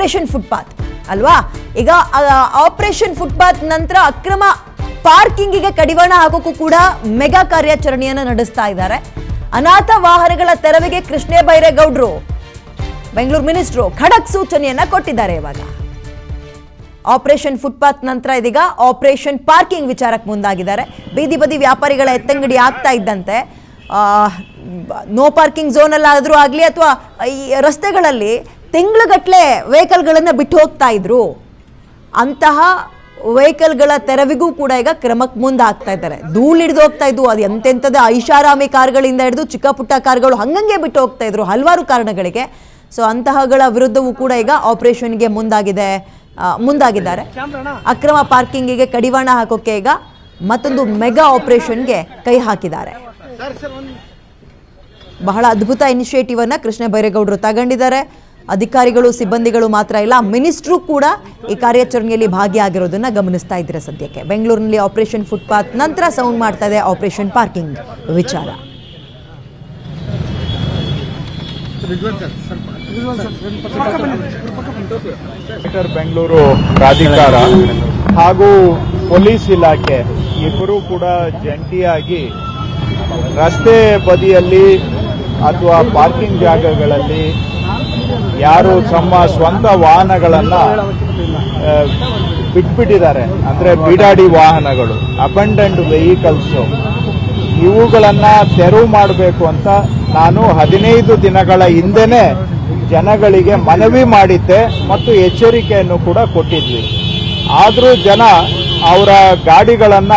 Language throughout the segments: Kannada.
ಆಪರೇಷನ್ ಫುಟ್ಪಾತ್ ಅಲ್ವಾ. ಈಗ ಆಪರೇಷನ್ ಫುಟ್ಪಾತ್ ನಂತರ ಅಕ್ರಮ ಪಾರ್ಕಿಂಗಿಗೆ ಕಡಿವಾಣ ಹಾಕೋಕ್ಕೂ ಕೂಡ ಮೆಗಾ ಕಾರ್ಯಾಚರಣೆಯನ್ನು ನಡೆಸ್ತಾ ಇದ್ದಾರೆ. ಅನಾಥ ವಾಹನಗಳ ತೆರವಿಗೆ ಕೃಷ್ಣ ಬೈರೇಗೌಡರು ಬೆಂಗಳೂರು ಮಿನಿಸ್ಟ್ರು ಖಡಕ್ ಸೂಚನೆಯನ್ನ ಕೊಟ್ಟಿದ್ದಾರೆ. ಇವಾಗ ಆಪರೇಷನ್ ಫುಟ್ಪಾತ್ ನಂತರ ಇದೀಗ ಆಪರೇಷನ್ ಪಾರ್ಕಿಂಗ್ ವಿಚಾರಕ್ಕೆ ಮುಂದಾಗಿದ್ದಾರೆ. ಬೀದಿ ಬದಿ ವ್ಯಾಪಾರಿಗಳ ಎತ್ತಂಗಡಿ ಆಗ್ತಾ ಇದ್ದಂತೆ ನೋ ಪಾರ್ಕಿಂಗ್ ಝೋನ್ ಅಲ್ಲಾದ್ರೂ ಆಗಲಿ ಅಥವಾ ಈ ರಸ್ತೆಗಳಲ್ಲಿ ತಿಂಗಳುಗಟ್ಟಲೆ ವೆಹಿಕಲ್ಗಳನ್ನು ಬಿಟ್ಟು ಹೋಗ್ತಾ ಇದ್ರು. ಅಂತಹ ವೆಹಿಕಲ್ಗಳ ತೆರವಿಗೂ ಕೂಡ ಈಗ ಕ್ರಮಕ್ಕೆ ಮುಂದಾಗ್ತಾ ಇದ್ದಾರೆ. ಧೂಳು ಹಿಡಿದು ಹೋಗ್ತಾ ಇದ್ವು. ಅದು ಎಂತೆಂಥದ್ದು ಐಷಾರಾಮಿ ಕಾರ್ಗಳಿಂದ ಹಿಡಿದು ಚಿಕ್ಕ ಪುಟ್ಟ ಕಾರ್ಗಳು ಹಂಗಂಗೆ ಬಿಟ್ಟು ಹೋಗ್ತಾ ಇದ್ರು ಹಲವಾರು ಕಾರಣಗಳಿಗೆ. ಸೊ ಅಂತಹಗಳ ವಿರುದ್ಧವೂ ಕೂಡ ಈಗ ಆಪರೇಷನ್ಗೆ ಮುಂದಾಗಿದ್ದಾರೆ. ಅಕ್ರಮ ಪಾರ್ಕಿಂಗಿಗೆ ಕಡಿವಾಣ ಹಾಕೋಕೆ ಈಗ ಮತ್ತೊಂದು ಮೆಗಾ ಆಪರೇಷನ್ಗೆ ಕೈ ಹಾಕಿದ್ದಾರೆ. ಬಹಳ ಅದ್ಭುತ ಇನಿಷಿಯೇಟಿವ್ ಅನ್ನ ಕೃಷ್ಣ ಬೈರೇಗೌಡರು ತಗೊಂಡಿದ್ದಾರೆ. ಅಧಿಕಾರಿಗಳು ಸಿಬ್ಬಂದಿಗಳು ಮಾತ್ರ ಇಲ್ಲ, ಮಿನಿಸ್ಟ್ರು ಕೂಡ ಈ ಕಾರ್ಯಾಚರಣೆಯಲ್ಲಿ ಭಾಗಿಯಾಗಿರೋದನ್ನ ಗಮನಿಸ್ತಾ ಇದ್ದಾರೆ. ಸದ್ಯಕ್ಕೆ ಬೆಂಗಳೂರಿನಲ್ಲಿ ಆಪರೇಷನ್ ಫುಟ್ಪಾತ್ ನಂತರ ಸೌಂಡ್ ಮಾಡ್ತಾ ಇದೆ ಆಪರೇಷನ್ ಪಾರ್ಕಿಂಗ್ ವಿಚಾರ. ಬೆಂಗಳೂರು ಪ್ರಾಧಿಕಾರ ಹಾಗೂ ಪೊಲೀಸ್ ಇಲಾಖೆ ಇಬ್ಬರೂ ಕೂಡ ಜಂಟಿಯಾಗಿ ರಸ್ತೆ ಬದಿಯಲ್ಲಿ ಅಥವಾ ಪಾರ್ಕಿಂಗ್ ಜಾಗಗಳಲ್ಲಿ ಯಾರು ತಮ್ಮ ಸ್ವಂತ ವಾಹನಗಳನ್ನ ಬಿಟ್ಬಿಟ್ಟಿದ್ದಾರೆ, ಅಂದ್ರೆ ಬಿಡಾಡಿ ವಾಹನಗಳು, ಅಬಂಡೆಂಟ್ ವೆಹಿಕಲ್ಸ್, ಇವುಗಳನ್ನ ತೆರವು ಮಾಡಬೇಕು ಅಂತ ನಾನು 15 ದಿನಗಳ ಹಿಂದೆನೆ ಜನಗಳಿಗೆ ಮನವಿ ಮಾಡಿದ್ದೆ ಮತ್ತು ಎಚ್ಚರಿಕೆಯನ್ನು ಕೂಡ ಕೊಟ್ಟಿದ್ವಿ. ಆದರೂ ಜನ ಅವರ ಗಾಡಿಗಳನ್ನ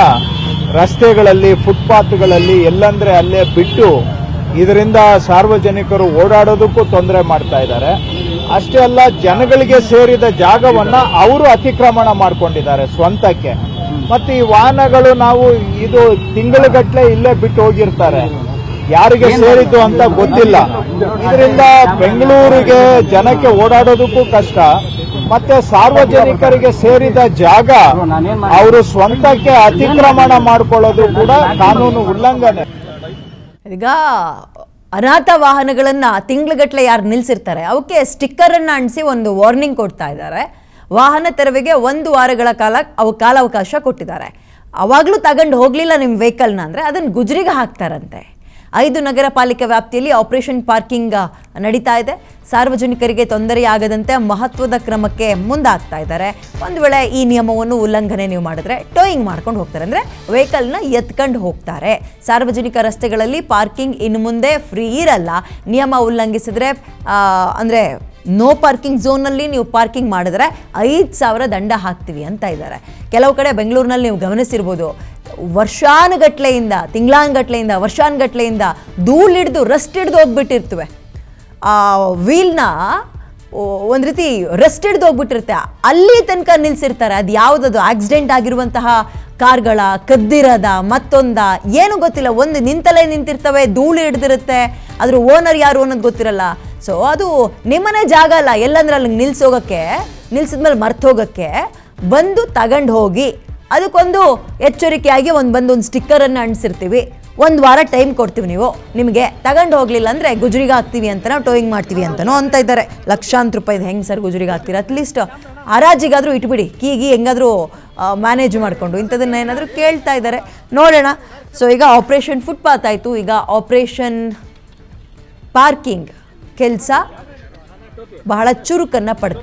ರಸ್ತೆಗಳಲ್ಲಿ, ಫುಟ್ಪಾತ್ಗಳಲ್ಲಿ ಎಲ್ಲಂದ್ರೆ ಅಲ್ಲೇ ಬಿಟ್ಟು ಇದರಿಂದ ಸಾರ್ವಜನಿಕರು ಓಡಾಡೋದಕ್ಕೂ ತೊಂದರೆ ಮಾಡ್ತಾ ಇದ್ದಾರೆ. ಅಷ್ಟೇ ಅಲ್ಲ, ಜನಗಳಿಗೆ ಸೇರಿದ ಜಾಗವನ್ನ ಅವರು ಅತಿಕ್ರಮಣ ಮಾಡಿಕೊಂಡಿದ್ದಾರೆ ಸ್ವಂತಕ್ಕೆ. ಮತ್ತೆ ಈ ವಾಹನಗಳು ನಾವು ಇದು ತಿಂಗಳುಗಟ್ಟಲೆ ಇಲ್ಲೇ ಬಿಟ್ಟು ಹೋಗಿರ್ತಾರೆ, ಯಾರಿಗೆ ಸೇರಿದ್ದು ಅಂತ ಗೊತ್ತಿಲ್ಲ. ಇದರಿಂದ ಬೆಂಗಳೂರಿಗೆ ಜನಕ್ಕೆ ಓಡಾಡೋದಕ್ಕೂ ಕಷ್ಟ, ಮತ್ತೆ ಸಾರ್ವಜನಿಕರಿಗೆ ಸೇರಿದ ಜಾಗ ಅವರು ಸ್ವಂತಕ್ಕೆ ಅತಿಕ್ರಮಣ ಮಾಡಿಕೊಳ್ಳೋದು ಕೂಡ ಕಾನೂನು ಉಲ್ಲಂಘನೆ. ಈಗ ಅನಾಥ ವಾಹನಗಳನ್ನ ತಿಂಗಳುಗಟ್ಟಲೆ ಯಾರು ನಿಲ್ಸಿರ್ತಾರೆ ಅವಕ್ಕೆ ಸ್ಟಿಕ್ಕರ್ ಅನ್ನ ಅಂಟಿಸಿ ಒಂದು ವಾರ್ನಿಂಗ್ ಕೊಡ್ತಾ ಇದ್ದಾರೆ. ವಾಹನ ತೆರವಿಗೆ 1 ವಾರಗಳ ಕಾಲ ಕಾಲಾವಕಾಶ ಕೊಟ್ಟಿದ್ದಾರೆ. ಅವಾಗಲೂ ತಗೊಂಡು ಹೋಗ್ಲಿಲ್ಲ ನಿಮ್ಮ ವೆಹಿಕಲ್ನ ಅಂದ್ರೆ ಅದನ್ನು ಗುಜರಿಗೆ ಹಾಕ್ತಾರಂತೆ. 5 ನಗರ ಪಾಲಿಕೆ ವ್ಯಾಪ್ತಿಯಲ್ಲಿ ಆಪರೇಷನ್ ಪಾರ್ಕಿಂಗ್ ನಡೀತಾ ಇದೆ. ಸಾರ್ವಜನಿಕರಿಗೆ ತೊಂದರೆಯಾಗದಂತೆ ಮಹತ್ವದ ಕ್ರಮಕ್ಕೆ ಮುಂದಾಗ್ತಾ ಇದ್ದಾರೆ. ಒಂದು ವೇಳೆ ಈ ನಿಯಮವನ್ನು ಉಲ್ಲಂಘನೆ ನೀವು ಮಾಡಿದ್ರೆ ಟೋಯಿಂಗ್ ಮಾಡ್ಕೊಂಡು ಹೋಗ್ತಾರೆ, ಅಂದರೆ ವೆಹಿಕಲ್ನ ಎತ್ಕೊಂಡು ಹೋಗ್ತಾರೆ. ಸಾರ್ವಜನಿಕ ರಸ್ತೆಗಳಲ್ಲಿ ಪಾರ್ಕಿಂಗ್ ಇನ್ನು ಮುಂದೆ ಫ್ರೀ ಇರಲ್ಲ. ನಿಯಮ ಉಲ್ಲಂಘಿಸಿದ್ರೆ ಅಂದರೆ ನೋ ಪಾರ್ಕಿಂಗ್ ಝೋನಲ್ಲಿ ನೀವು ಪಾರ್ಕಿಂಗ್ ಮಾಡಿದ್ರೆ 5,000 ದಂಡ ಹಾಕ್ತೀವಿ ಅಂತ ಇದ್ದಾರೆ. ಕೆಲವು ಕಡೆ ಬೆಂಗಳೂರಿನಲ್ಲಿ ನೀವು ಗಮನಿಸಿರ್ಬೋದು, ವರ್ಷಾನುಗಟ್ಲೆಯಿಂದ, ತಿಂಗಳಾನುಗಟ್ಲೆಯಿಂದ, ವರ್ಷಾನುಗಟ್ಲೆಯಿಂದ ಧೂಳು ಹಿಡಿದು ರಸ್ಟ್ ಹಿಡಿದು ಹೋಗ್ಬಿಟ್ಟಿರ್ತವೆ. ಆ ವೀಲ್ನ ಒಂದು ರೀತಿ ರಸ್ಟ್ ಹಿಡಿದು ಹೋಗ್ಬಿಟ್ಟಿರುತ್ತೆ, ಅಲ್ಲಿ ತನಕ ನಿಲ್ಸಿರ್ತಾರೆ. ಅದು ಯಾವುದದು ಆಕ್ಸಿಡೆಂಟ್ ಆಗಿರುವಂತಹ ಕಾರ್ಗಳ, ಕದ್ದಿರದ, ಮತ್ತೊಂದ ಏನು ಗೊತ್ತಿಲ್ಲ, ಒಂದು ನಿಂತಲೇ ನಿಂತಿರ್ತವೆ, ಧೂಳು ಹಿಡ್ದಿರುತ್ತೆ, ಅದ್ರ ಓನರ್ ಯಾರು ಅನ್ನೋದು ಗೊತ್ತಿರಲ್ಲ. ಸೊ ಅದು ನಿಮ್ಮನೆ ಜಾಗ ಅಲ್ಲ, ಎಲ್ಲಂದ್ರೆ ಅಲ್ಲಿ ನಿಲ್ಸಿದ್ಮೇಲೆ ಮರ್ತು ಹೋಗೋಕ್ಕೆ ಬಂದು ತಗೊಂಡು ಹೋಗಿ. ಅದಕ್ಕೊಂದು ಎಚ್ಚರಿಕೆಯಾಗಿ ಒಂದು ಸ್ಟಿಕ್ಕರನ್ನು ಅಂಟಿಸಿರ್ತೀವಿ. 1 ವಾರ ಟೈಮ್ ಕೊಡ್ತೀವಿ, ನಿಮಗೆ ತಗೊಂಡು ಹೋಗಲಿಲ್ಲ ಅಂದರೆ ಗುಜರಿಗೆ ಹಾಕ್ತೀವಿ ಅಂತ, ನಾವು ಟೋಯಿಂಗ್ ಮಾಡ್ತೀವಿ ಅಂತನೋ ಅಂತ ಇದ್ದಾರೆ. ಲಕ್ಷಾಂತರ ರೂಪಾಯಿದು ಹೆಂಗೆ ಸರ್ ಗುಜರಿಗೆ ಹಾಕ್ತೀರಾ? ಅಟ್ಲೀಸ್ಟ್ ಹರಾಜಿಗಾದರೂ ಇಟ್ಬಿಡಿ, ಕೀಗಿ ಹೆಂಗಾದರೂ ಮ್ಯಾನೇಜ್ ಮಾಡಿಕೊಂಡು ಇಂಥದನ್ನ ಏನಾದರೂ ಕೇಳ್ತಾ ಇದ್ದಾರೆ. ನೋಡೋಣ. ಸೊ ಈಗ ಆಪರೇಷನ್ ಫುಟ್ಪಾತ್ ಆಯಿತು, ಈಗ ಆಪರೇಷನ್ ಪಾರ್ಕಿಂಗ್ ಕೆಲಸ ಬಹಳ ಚುರುಕನ್ನು ಪಡ್ಕೊಂಡು